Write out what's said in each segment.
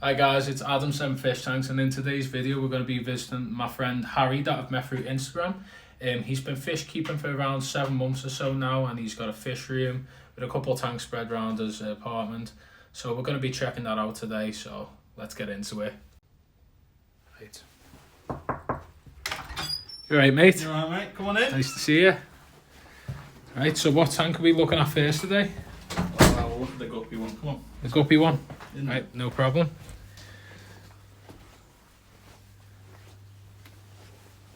Hi guys, it's Adam from Fish Tanks, and in today's video we're going to be visiting my friend Harry that I've met through Instagram. He's been fish keeping for around 7 months or so now, and he's got a fish room with a couple of tanks spread around his apartment. So we're going to be checking that out today, so let's get into it. Right. You alright, mate? You alright, mate? Come on in. Nice to see you. Right, so what tank are we looking at first today? Oh, we'll look at the guppy one. Come on. The guppy one? In there. Right, no problem.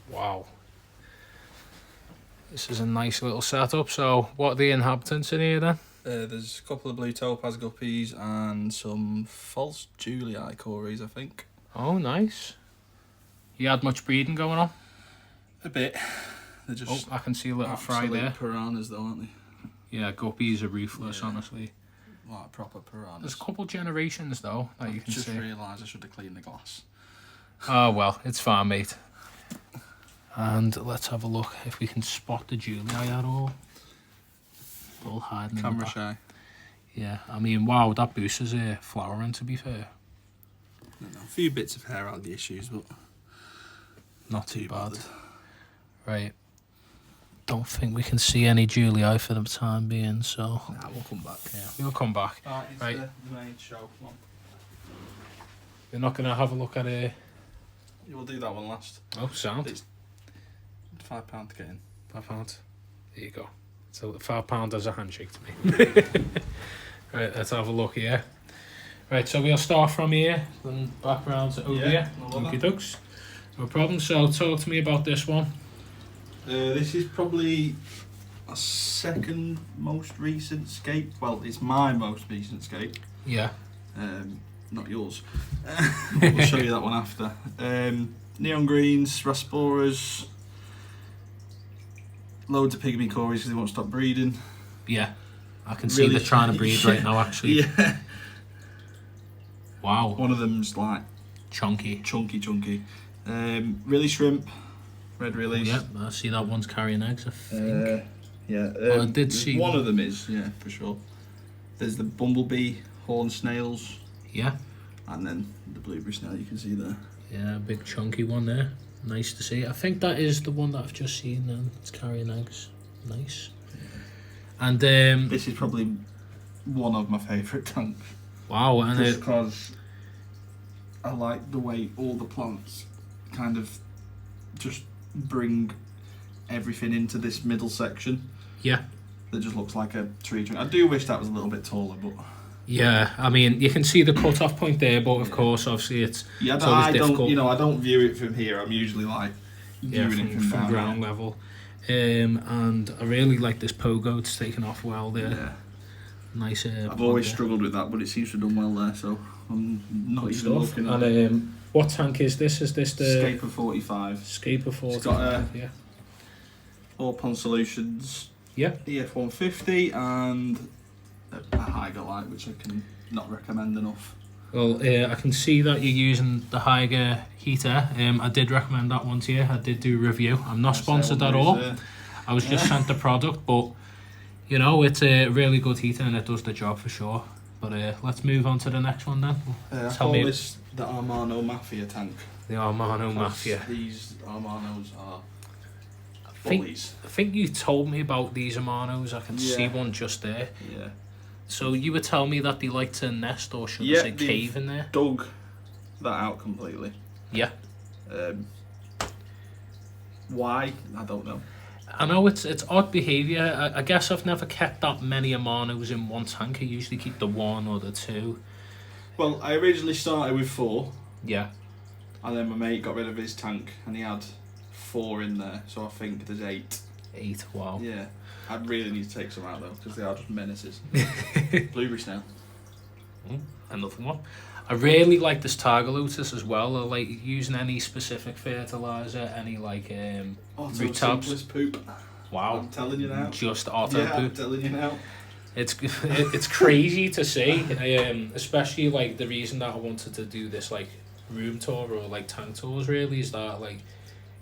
Wow. This is a nice little setup. So what are the inhabitants in here then? There's a couple of blue topaz guppies and some false Julii cories, I think. Oh, nice. You had much breeding going on? A bit. They're just I can see a little fry absolute there. piranhas though, aren't they? Yeah, guppies are ruthless, Yeah. honestly. Like proper piranhas. There's a couple generations though that you can just see. realised I should have cleaned the glass. Oh well, it's fine, mate. And let's have a look if we can spot the Julii at all. All hiding in the Camera back. shy. Yeah, I mean, wow, that boost is flowering, to be fair. A few bits of hair out of the issues, but Not too bad. bothered. Right. Don't think we can see any Julii for the time being, so Nah, we'll come back. yeah, we'll come back. Right. The main show. Come on. We're not going to have a look at it. We'll do that one last. Oh, sound. It's £5 to get in. £5. There you go. So £5 as a handshake to me. Right, let's have a look here. Right, so we'll start from here, then back round to over here. I love Okie that. dokes. No problem. So talk to me about this one. This is probably a second most recent scape. Well, it's my most recent scape, Yeah. not yours. We'll show you that one after. Neon greens, Rasporas, loads of pygmy cories because they won't stop breeding. Yeah. I can see Really- they're trying to breed right now, actually. Yeah. Wow. One of them's like Chunky. chunky. Really shrimp, red release. Yeah, I see that one's carrying eggs, I think. Yeah. Well, I did see one one. of them is, yeah, for sure. There's the bumblebee, horn snails, Yeah. and then the blueberry snail you can see there. Yeah, big chunky one there. Nice to see. I think that is the one that I've just seen then. It's carrying eggs. Nice. And This is probably one of my favourite tanks. wow, and Just because I like the way all the plants kind of just bring everything into this middle section. yeah. That just looks like a tree trunk. I do wish that was a little bit taller, but Yeah, I mean, you can see the cut-off point there, but of course, obviously, it's yeah, always I difficult. don't. I don't view it from here. I'm usually like Yeah, viewing it from down ground there. level. And I really like this pogo. It's taken off well there. Yeah, Nice. I've pod always there. struggled with that, but it seems to have done well there. So I'm not Good even stuff. looking at And it. what tank is this? Is this the Scaper 45. Scaper 40? It's got a- Yeah. All Pond Solutions Yeah. EF150 and a Higer light, which I can not recommend enough. Well, I can see that you're using the Higer heater. I did recommend that one to you. I did do a review. I'm not sponsored at all. I was just sent the product, but you know, it's a really good heater and it does the job for sure. But let's move on to the next one then. I Tell call me this the Armano Mafia tank. the Armano because Mafia. These Armanos are think- bullies. I think you told me about these Armanos. I can see Yeah. one just there. Yeah. So you were telling me that they like to nest, or should I Yeah, say they've- cave in there? Dug that out completely. Yeah. Why? I don't know. I know it's odd behaviour. I guess I've never kept that many Amanos in one tank. I usually keep the one or the two. Well, I originally started with 4, Yeah. and then my mate got rid of his tank, and he had 4 in there, so I think there's 8. 8. Wow. Yeah. I really need to take some out, though, because they are just menaces. Blueberry snail. Another one. I really like this Tiger Lotus as well. I like using any specific fertiliser, any like Auto root tabs. simplest poop. Wow. I'm telling you now. Just auto Yeah, I'm poop. telling you now. It's crazy to see, especially like the reason that I wanted to do this like room tour or like tank tours really is that like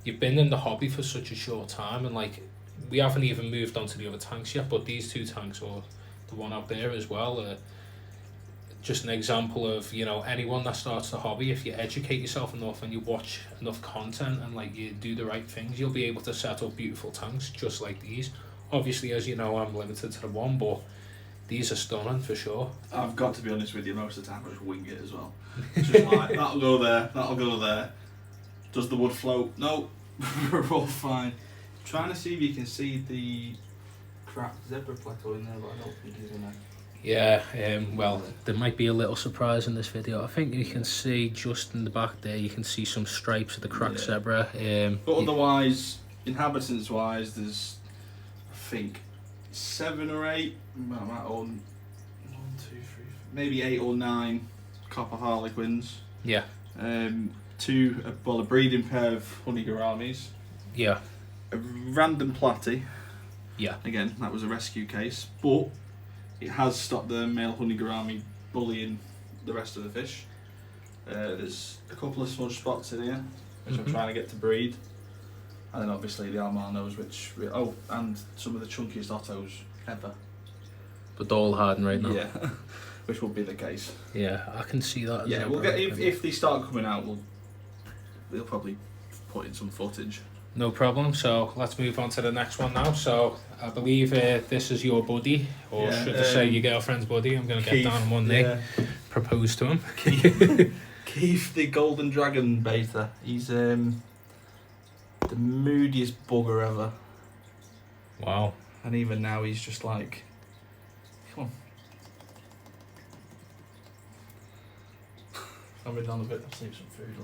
you've been in the hobby for such a short time, and like we haven't even moved on to the other tanks yet, but these two tanks or the one out there as well just an example of, you know, anyone that starts the hobby, if you educate yourself enough and you watch enough content and like you do the right things, you'll be able to set up beautiful tanks just like these. Obviously, as you know, I'm limited to the one, but these are stunning for sure. I've got to be honest with you, most of the time I just wing it as well. It's just like, that'll go there, that'll go there. Does the wood float? No, we're all fine. Trying to see if you can see the cracked zebra plateau in there, but I don't think he's in there. Yeah, well, there might be a little surprise in this video. I think you can see just in the back there, you can see some stripes of the cracked zebra. But otherwise, inhabitants wise, there's, I think, 7 or 8, well, I might own 1, 2, 3, maybe 8 or 9 copper harlequins. Yeah. 2, well, a breeding pair of honey gouramis. Yeah. A random platy. Yeah. Again, that was a rescue case, but it has stopped the male honey gourami bullying the rest of the fish. There's a couple of smudge spots in here, which I'm trying to get to breed. And then obviously the Almanos, and some of the chunkiest Ottos ever. But they're all hiding right now. Yeah, which would be the case. Yeah, I can see that. Yeah, we'll get if they start coming out, we'll probably put in some footage. No problem. So let's move on to the next one now. So I believe this is your buddy, or should I say your girlfriend's buddy? I'm going to get down on one knee, propose to him. Keith, the golden dragon beta. He's the moodiest bugger ever. Wow. And even now he's just like, come on. I'll be down a bit, I'll save some food.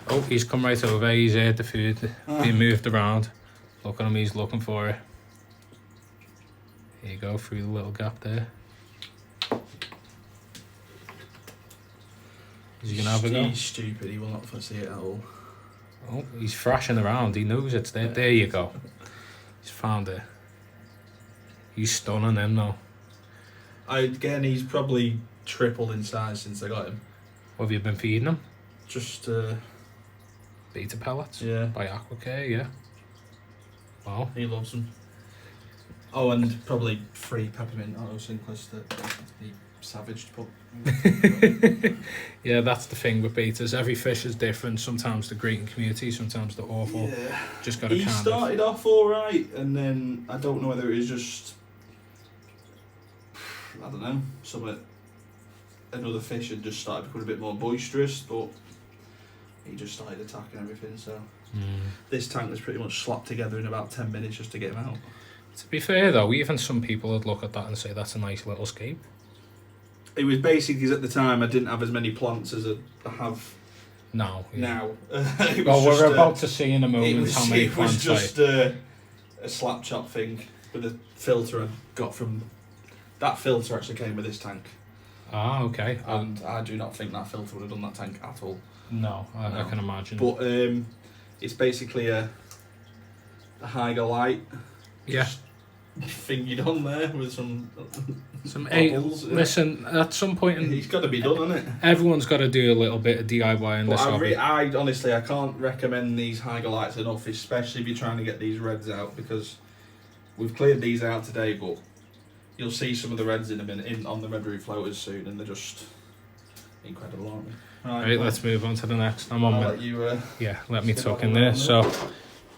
Oh, he's come right over. He's heard the food being moved around. Look at him, he's looking for it. Here you go, through the little gap there. Is he going to have a go? He's stupid, he will not fancy it at all. Oh, he's thrashing around. He knows it's there. There you go. He's found it. He's stunning him now. Again, he's probably tripled in size since I got him. What have you been feeding him? Just beta pellets? Yeah. By Aquacare, yeah. Wow. He loves them. Oh, and probably 3 peppermint auto sinkless that he savaged put. Yeah, that's the thing with betas. Every fish is different. Sometimes they're great in community, sometimes they're awful. Yeah. Just got to He started off alright, and then I don't know whether it was just, I don't know, another fish had just started becoming a bit more boisterous, but he just started attacking everything, so this tank was pretty much slapped together in about 10 minutes just to get him out. To be fair though, even some people would look at that and say that's a nice little scape. It was basically because at the time I didn't have as many plants as I have now. Well, we're about to see in a moment how many plants. It was just a slap chop thing with a filter I got from. That filter actually came with this tank. Ah, okay. And I do not think that filter would have done that tank at all. No, I can imagine. But it's basically a Hygo light. Yeah. Fingered on there with some bubbles. Listen, at some point it's got to be done, hasn't it? Everyone's got to do a little bit of DIY in this hobby. I honestly, I can't recommend these Hygo lights enough, especially if you're trying to get these reds out, because we've cleared these out today, but you'll see some of the reds in a minute on the red roof floaters soon, and they're just incredible, aren't they? Right, let's move on to the next. I'm on. I'll let you. Yeah, let me tuck in there. So,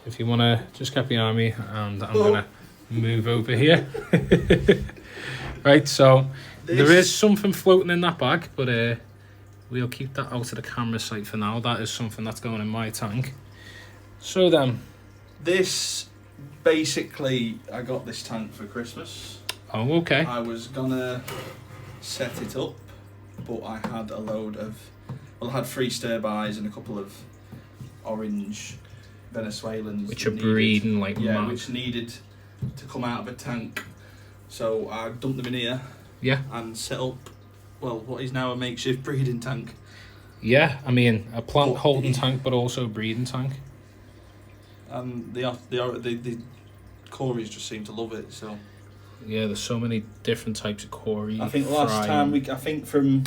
if you want to just get behind me, and I'm gonna move over here. Right, so there is something floating in that bag, but we'll keep that out of the camera sight for now. That is something that's going in my tank. So then, this basically, I got this tank for Christmas. Oh, okay. I was gonna set it up, but I had a load of, I had 3 stir-bys and a couple of orange Venezuelans, which are breeding like mad. which needed to come out of a tank. So I dumped them in here. Yeah. And set up, well, what is now a makeshift breeding tank. Yeah, I mean a plant holding tank, but also a breeding tank. And the Corys just seem to love it. So. Yeah, there's so many different types of Cory. I think last time I think from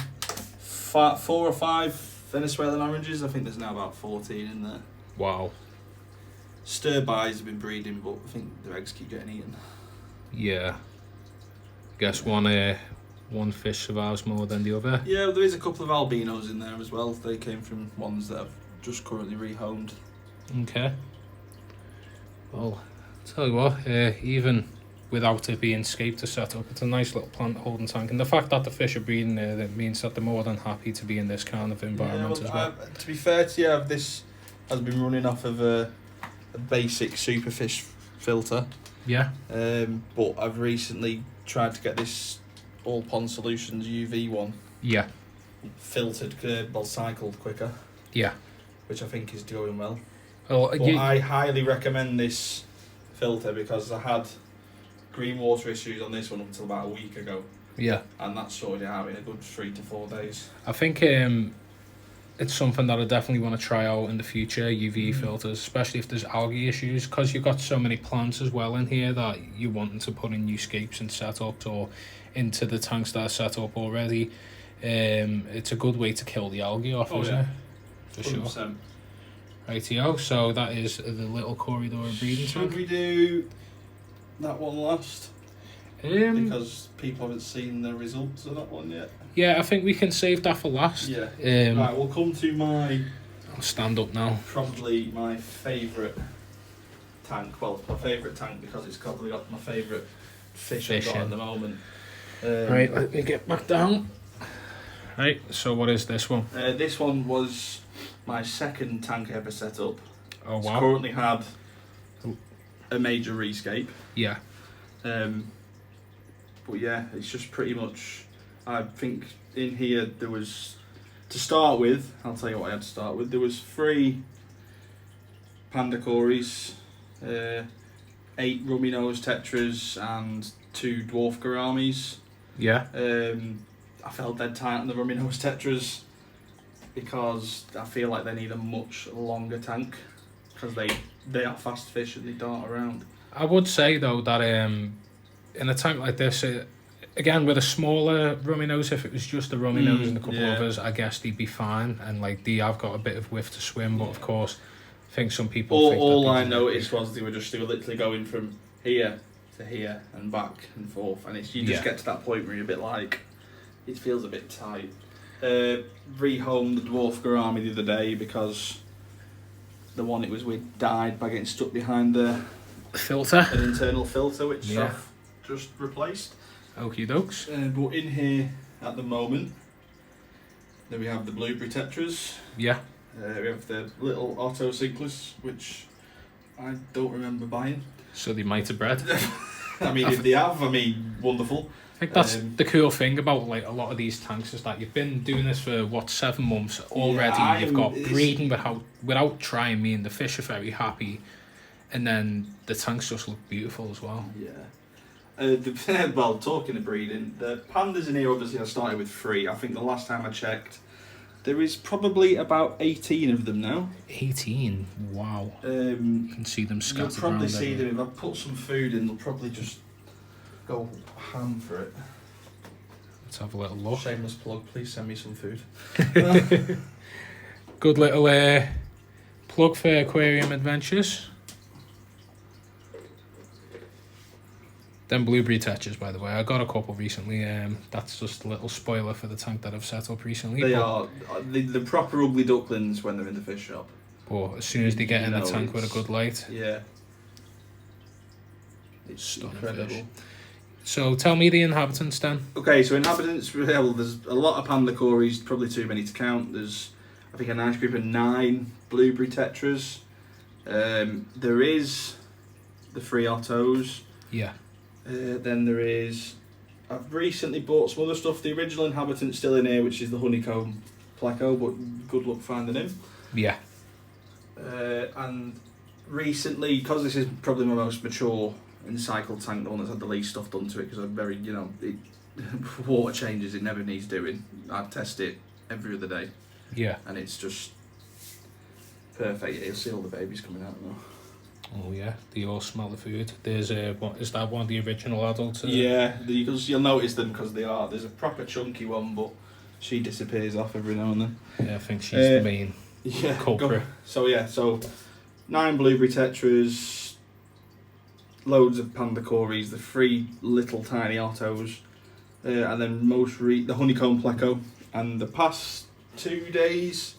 4 or 5 Venezuelan oranges, I think there's now about 14 in there. Wow. Stir-bys have been breeding, but I think their eggs keep getting eaten. Yeah. I guess one fish survives more than the other. Yeah, there is a couple of albinos in there as well. They came from ones that I've just currently rehomed. Okay. Well, tell you what, even without it being scaped to set up, it's a nice little plant holding tank, and the fact that the fish are breeding there, that means that they're more than happy to be in this kind of environment as well. To be fair to you, this has been running off of a basic superfish filter. Yeah. But I've recently tried to get this All Pond Solutions UV one. Yeah. Filtered, cycled quicker. Yeah. Which I think is doing well. Well, I highly recommend this filter because I had green water issues on this one up until about a week ago. Yeah. And that sorted it out in a good 3 to 4 days. I think it's something that I definitely want to try out in the future, UV filters, especially if there's algae issues, because you've got so many plants as well in here that you're wanting to put in new scapes and setups or into the tanks that are set up already. It's a good way to kill the algae off, isn't it? For 100%. sure. Rightio, so that is the little corridor breeding tank. Should we do that one last? Because people haven't seen the results of that one yet. Yeah, I think we can save that for last. Yeah. Right, we'll come to I'll stand up now. Probably my favourite tank. Well, my favourite tank because it's probably got my favourite fish I've got at the moment. Right, let me get back down. Right, so what is this one? This one was my second tank I ever set up. Oh, wow. It's currently had a major rescape. Yeah. But yeah, it's just pretty much, I think in here there was, to start with, I'll tell you what I had to start with, there was 3 panda cories, 8 rummy nose tetras and 2 dwarf gouramis. Yeah. I felt dead tight on the rummy nose tetras because I feel like they need a much longer tank because they are fast fish and they dart around. I would say though that in a tank like this, again with a smaller rummy nose, if it was just a rummy nose and a couple others, I guess they'd be fine, and like they have got a bit of width to swim. But of course, I think some people. All I noticed was they were literally going from here to here and back and forth, and you just get to that point where you're a bit like, it feels a bit tight. Rehomed the dwarf gourami the other day because the one it was with died by getting stuck behind an internal filter, which I've just replaced. Okie dokes. But in here at the moment, then we have the blueberry tetras. Yeah. We have the little Otto Sinclaires, which I don't remember buying. So they might have bred. I mean, if they have, wonderful. I think that's the cool thing about like a lot of these tanks is that you've been doing this for 7 months already. You've got breeding without trying. Me and the fish are very happy, and then the tanks just look beautiful as well. Yeah. Well, talking of breeding, the pandas in here obviously I started with 3. I think the last time I checked, there is probably about 18 of them now. 18? Wow. You can see them scattered around. You'll probably see them. If I put some food in, they'll probably just go ham for it. Let's have a little look. Shameless plug, please send me some food. Good little plug for Aquarium Adventures. Them blueberry tetras, by the way, I got a couple recently. That's just a little spoiler for the tank that I've set up recently. They are the proper ugly ducklings when they're in the fish shop. But as soon as they get in the tank with a good light, it's incredible. Fish. So tell me the inhabitants then. Okay, so inhabitants, well, there's a lot of panda cories, probably too many to count. There's, I think, a nice group of 9 blueberry tetras. There is the 3 Ottos. Yeah. Then there is, I've recently bought some other stuff. The original inhabitant's still in here, which is the honeycomb pleco, but good luck finding him. Yeah. And recently, because this is probably my most mature encircled tank, the one that's had the least stuff done to it, because I'm very, water changes, it never needs doing. I test it every other day. Yeah. And it's just perfect. You'll see all the babies coming out now. Oh yeah, they all smell the food. There's what is that one of the original adults? Yeah, you'll notice them because they are. There's a proper chunky one, but she disappears off every now and then. Yeah, I think she's the main culprit. So 9 blueberry tetras, loads of panda cories, the 3 little tiny ottos, and then the honeycomb pleco. And the past 2 days,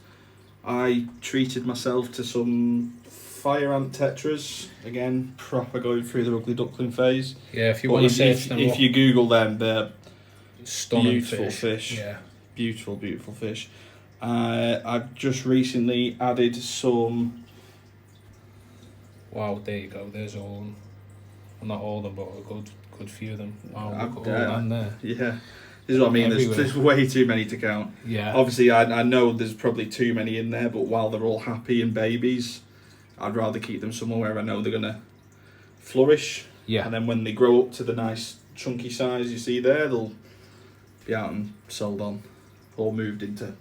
I treated myself to some fire ant tetras. Again, proper going through the ugly duckling phase. Yeah, if you want to search them, if you Google them, they're stunning beautiful fish. Yeah, beautiful fish. I've just recently added some. Wow, there you go. There's all. Well, not all of them, but a good few of them. Wow, look I've- at all them there. Yeah, this is what I mean. There's way too many to count. Yeah. Obviously, I know there's probably too many in there, but while they're all happy and babies, I'd rather keep them somewhere where I know they're gonna flourish. Yeah. And then when they grow up to the nice chunky size you see there, they'll be out and sold on, or moved into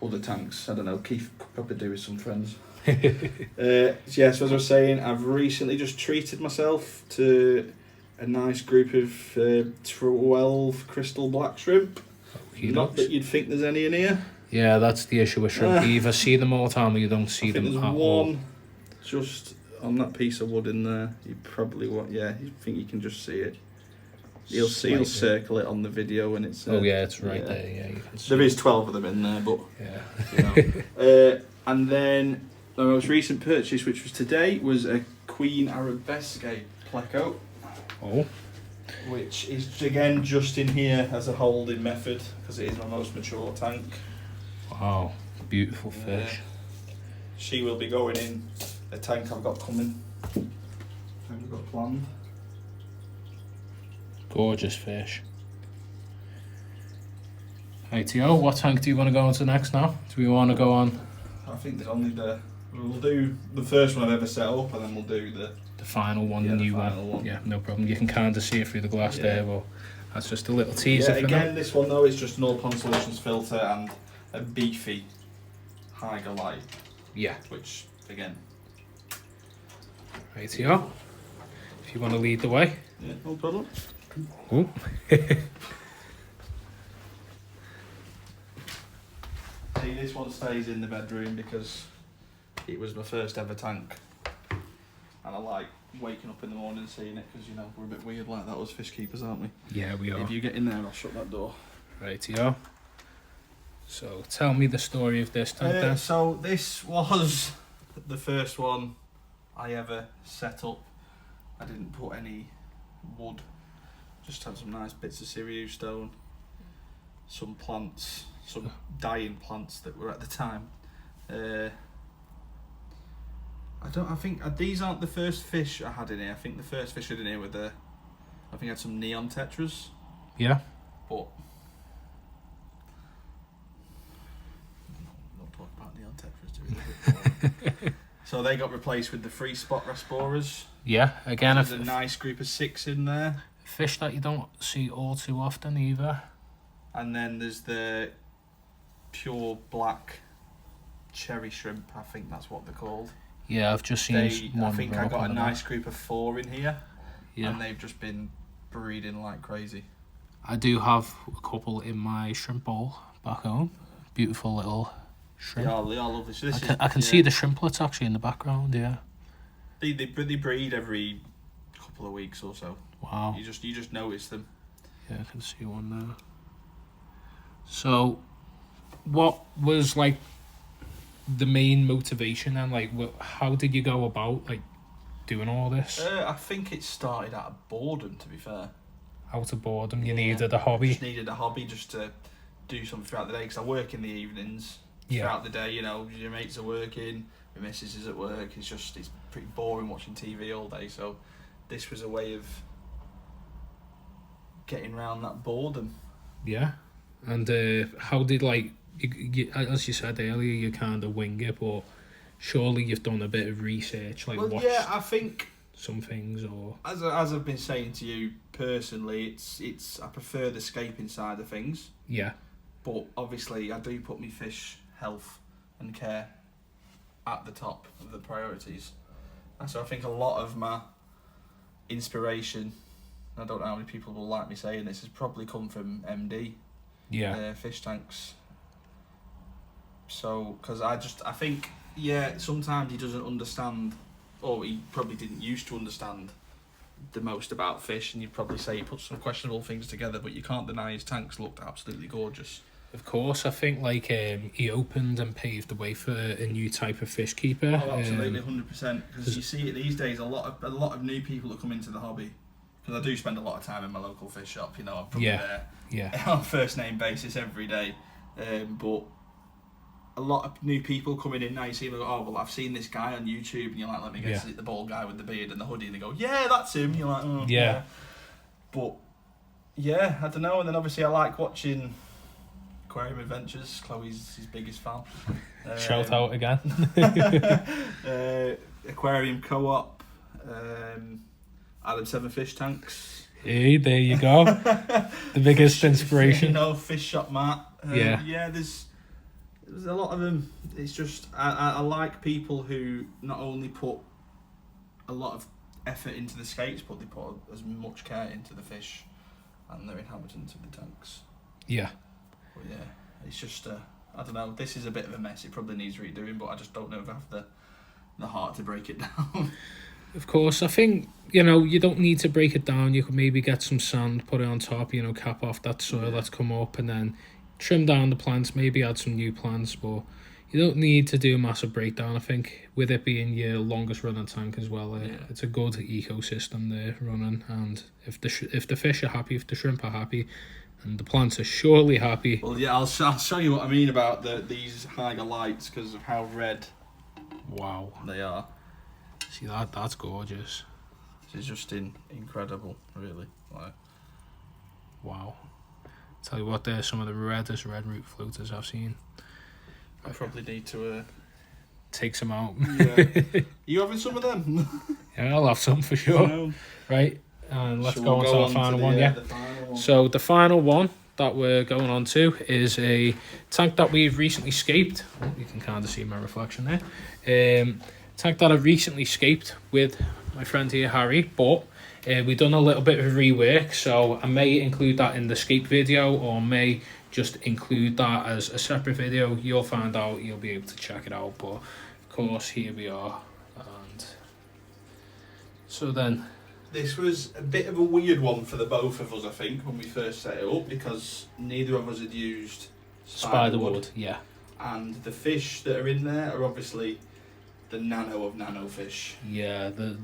other tanks. I don't know. Keith could probably do with some friends. So as I was saying, I've recently just treated myself to a nice group of 12 crystal black shrimp. Not that you'd think there's any in here. Yeah, that's the issue with shrimp. You either see them all the time or you don't see them there's at one all. just on that piece of wood in there. You probably won't. Yeah, you think you can just see it. He'll circle it on the video when it's. Oh yeah, it's right there. Yeah, you can see. There is 12 of them in there, but yeah. you know. And then my most recent purchase, which was today, was a Queen Arabesque pleco. Oh. Which is again just in here as a holding method because it is my most mature tank. Wow, beautiful fish. She will be going in a tank I've got coming. I've got planned. Gorgeous fish. Hey Tio, what tank do you want to go into next now? Do we want to go on? I think there's only we'll do the first one I've ever set up, and then we'll do the final one, the new one. Yeah, no problem. You can kind of see it through the glass there, but that's just a little teaser. Yeah, again, this one though is just an All Pond Solutions filter and a beefy Higer light. Yeah. Which again. Right, Tio. If you want to lead the way. Yeah, no problem. Oh. See, this one stays in the bedroom because it was my first ever tank. And I like waking up in the morning and seeing it because, you know, we're a bit weird like that as fish keepers, aren't we? Yeah, we are. If you get in there, I'll shut that door. Rightio. So, tell me the story of this tank then. So, this was the first one I ever set up. I didn't put any wood, just had some nice bits of Syrian stone, some plants, some dying plants that were at the time. I think these aren't the first fish I had in here. I think the first fish I had in here were I think I had some neon tetras. Yeah. But not talking about neon tetras, do we? So they got replaced with the 3 spot Rasporas. Yeah, again, there's a nice group of 6 in there. Fish that you don't see all too often either. And then there's the pure black cherry shrimp. I think that's what they're called. Yeah, I've just seen one. I think I got a nice group of 4 in here. Yeah. And they've just been breeding like crazy. I do have a couple in my shrimp bowl back home. Beautiful little shrimp. Yeah, they are lovely. So I can see the shrimplets actually in the background. Yeah. They breed every couple of weeks or so. Wow. You just notice them. Yeah, I can see one there. So, what was like the main motivation and like how did you go about like doing all this? I think it started out of boredom, to be fair. Out of boredom, you needed a hobby. Just needed a hobby just to do something throughout the day because I work in the evenings. Throughout the day, you know, your mates are working, my missus is at work. It's pretty boring watching TV all day. So this was a way of getting around that boredom. Yeah, and how did like you, as you said earlier, you kind of wing it, but surely you've done a bit of research, like yeah, I think some things, or as I've been saying to you personally, it's I prefer the scaping side of things. Yeah, but obviously I do put my fish health and care at the top of the priorities, and so I think a lot of my inspiration, I don't know how many people will like me saying this, has probably come from MD. Yeah. Fish tanks. So, because I think Yeah, sometimes he doesn't understand, or he probably didn't used to understand the most about fish, and you'd probably say he put some questionable things together, but you can't deny his tanks looked absolutely gorgeous. Of course, I think like he opened and paved the way for a new type of fish keeper. Oh, absolutely, 100%. Because you see it these days, a lot of new people that come into the hobby. Because I do spend a lot of time in my local fish shop. You know, I'm probably there on a first name basis every day. But a lot of new people coming in now, you see them go, oh, well, I've seen this guy on YouTube, and you're like, let me guess, is it the bald guy with the beard and the hoodie? And they go, yeah, that's him. And you're like, oh, yeah. But, yeah, I don't know. And then obviously I like watching Aquarium Adventures. Chloe's his biggest fan. Shout out again. Aquarium Co-op. Adam 7 Fish Tanks. Hey, there you go. The biggest inspiration. You know, Fish Shop Matt. Yeah, there's a lot of them. It's just I like people who not only put a lot of effort into the skates, but they put as much care into the fish and their inhabitants of the tanks. Yeah. But yeah, it's just I don't know. This is a bit of a mess. It probably needs redoing, but I just don't know if I have the heart to break it down. Of course, I think, you know, you don't need to break it down. You could maybe get some sand, put it on top, you know, cap off that soil that's come up, and then trim down the plants, maybe add some new plants, but you don't need to do a massive breakdown. I think with it being your longest running tank as well, it's a good ecosystem there running, and if the fish are happy, if the shrimp are happy, and the plants are surely happy. Well, yeah, I'll show you what I mean about these higher lights because of how red they are. See that's gorgeous. This is just incredible, really. Like, wow. Tell you what, there's some of the reddest red root floaters I've seen. I probably need to take some out. Yeah. You having some of them? Yeah, I'll have some for sure. No. Right, and let's go on to our final one. The final one. So the final one that we're going on to is a tank that we've recently scaped. You can kind of see my reflection there. Tank that I've recently scaped with my friend here, Harry, but we've done a little bit of rework, so I may include that in the scape video, or may just include that as a separate video. You'll find out, you'll be able to check it out, but of course here we are. And so then this was a bit of a weird one for the both of us, I think, when we first set it up, because neither of us had used spiderwood. Yeah. And the fish that are in there are obviously the nano of nano fish. Yeah, they're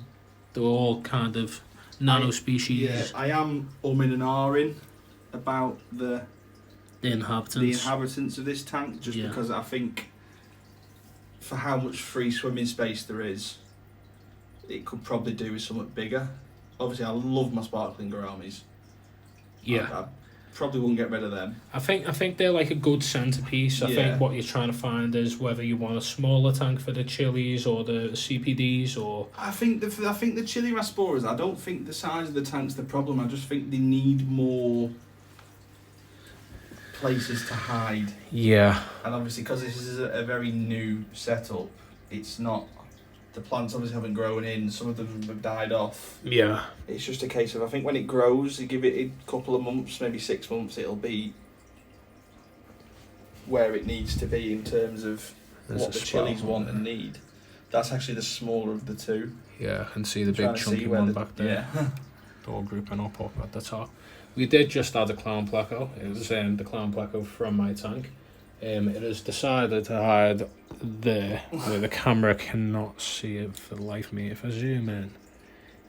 all kind of nano species. Yeah, I am umming and ahhing about the inhabitants of this tank, just because I think for how much free swimming space there is, it could probably do with something bigger. Obviously, I love my sparkling gouramis. Yeah. I probably wouldn't get rid of them. I think they're like a good centerpiece. I think what you're trying to find is whether you want a smaller tank for the chilies or the CPDs, or I think the chili rasboras, I don't think the size of the tank's the problem. I just think they need more places to hide. Yeah. And obviously, because this is a very new setup, it's not. The plants obviously haven't grown in. Some of them have died off. Yeah. It's just a case of, I think when it grows, you give it a couple of months, maybe 6 months, it'll be where it needs to be in terms of what the chilies want and need. That's actually the smaller of the two. Yeah, I can see the big chunky one back there. Yeah. All grouping up at the top. We did just add a clown pleco. It was the clown pleco from my tank. It is decided to hide there where the camera cannot see it for the life of me. If I zoom in,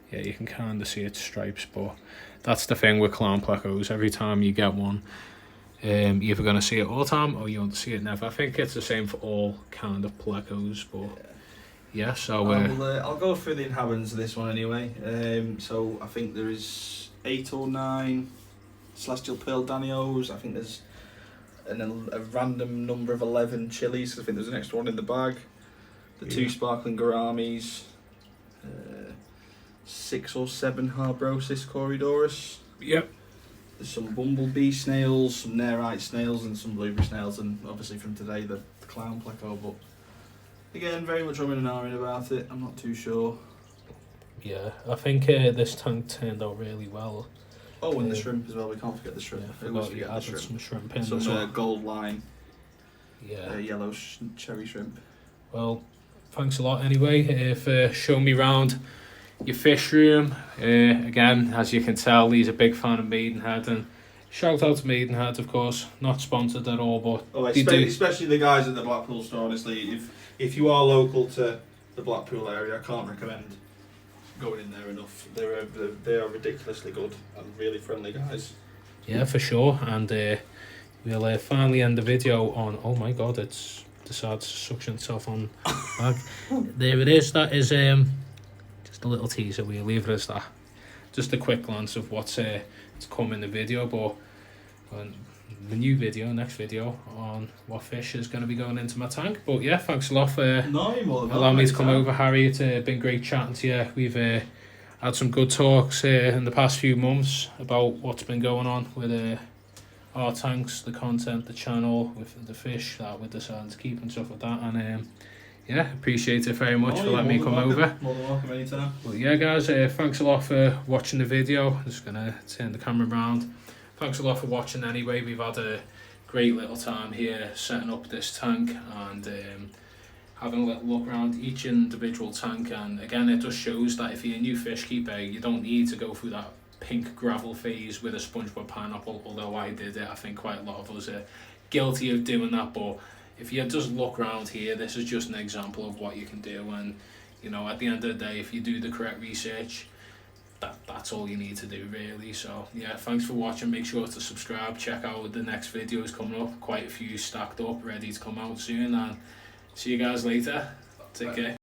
yeah, you can kind of see its stripes, but that's the thing with clown plecos. Every time you get one, you're either going to see it all the time or you won't see it never. I think it's the same for all kind of plecos, but yeah, so I'll go through the inhabitants of this one anyway. So I think there is 8 or 9 celestial pearl danios. I think there's a random number of 11 chilies. I think there's an extra one in the bag. The 2 sparkling gouramis, 6 or 7 Harbrosis corridorus. Yep. There's some bumblebee snails, some nerite snails, and some blueberry snails, and obviously from today the clown pleco. But again, very much umming and ahhing about it. I'm not too sure. Yeah, I think this tank turned out really well. Oh, and the shrimp as well. We can't forget the shrimp. Yeah, I forgot you added some shrimp in. Some gold line. Yeah. Yellow cherry shrimp. Well, thanks a lot anyway for showing me around your fish room. Again, as you can tell, he's a big fan of Maidenhead, and shout out to Maidenhead, of course. Not sponsored at all, but they do. Especially the guys at the Blackpool store. Honestly, if you are local to the Blackpool area, I can't recommend going in there enough. They are ridiculously good and really friendly guys. Yeah, for sure. And we'll finally end the video on. Oh my God, it's decided to suction itself on back. There it is. That is just a little teaser. We'll leave it as that. Just a quick glance of what's to come in the video, but the new video, next video on what fish is going to be going into my tank. But yeah, thanks a lot for allowing me to come over, Harry. It's been great chatting to you. We've had some good talks in the past few months about what's been going on with our tanks, the content, the channel, with the fish that we're deciding to keep and stuff like that. And yeah, appreciate it very much for letting me come over. More than welcome anytime. Well, yeah, guys, thanks a lot for watching the video. I'm just gonna turn the camera around. Thanks a lot for watching anyway. We've had a great little time here setting up this tank and having a little look around each individual tank. And again, it just shows that if you're a new fish keeper, you don't need to go through that pink gravel phase with a SpongeBob pineapple, although I did it. I think quite a lot of us are guilty of doing that, but if you just look around here, this is just an example of what you can do. And you know, at the end of the day, if you do the correct research, that's all you need to do, really. So yeah, thanks for watching. Make sure to subscribe, check out the next videos coming up, quite a few stacked up, ready to come out soon, and see you guys later. Take care.